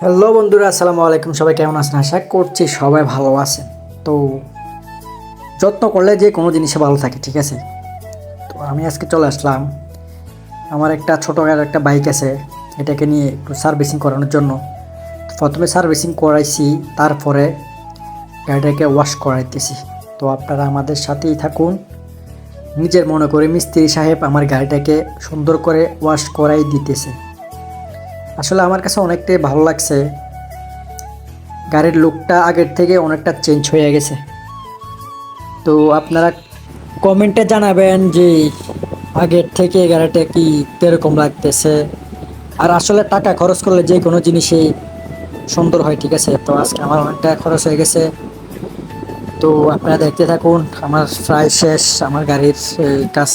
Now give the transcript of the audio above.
Hello বন্ধুরা, আসসালামু আলাইকুম। সবাই কেমন আছেন? আশা করছি সবাই ভালো আছেন। তো যত্ন করলে যে কোনো জিনিসে ভালো থাকে, ঠিক আছে? তো আমি আজকে চলে আসলাম, আমার একটা ছোটোখাটো একটা বাইক আছে, এটাকে নিয়ে একটু সার্ভিসিং করানোর জন্য। প্রথমে সার্ভিসিং করাইছি, তারপরে গাড়িটাকে ওয়াশ করাইতেছি। তো আপনারা আমাদের সাথেই থাকুন। নিজের মনে করে মিস্ত্রি সাহেব আমার গাড়িটাকে সুন্দর করে ওয়াশ করাই দিতেছে। আসলে আমার কাছে অনেকটাই ভালো লাগছে, গাড়ির লুকটা আগের থেকে অনেকটা চেঞ্জ হয়ে গেছে। তো আপনারা কমেন্টে জানাবেন যে আগের থেকে গাড়িটা কি কীরকম লাগতেছে। আর আসলে টাকা খরচ করলে যে কোনো জিনিসই সুন্দর হয়, ঠিক আছে? তো আজকে আমার অনেকটা খরচ হয়ে গেছে। তো আপনারা দেখতে থাকুন, আমার প্রায় শেষ আমার গাড়ির কাজ।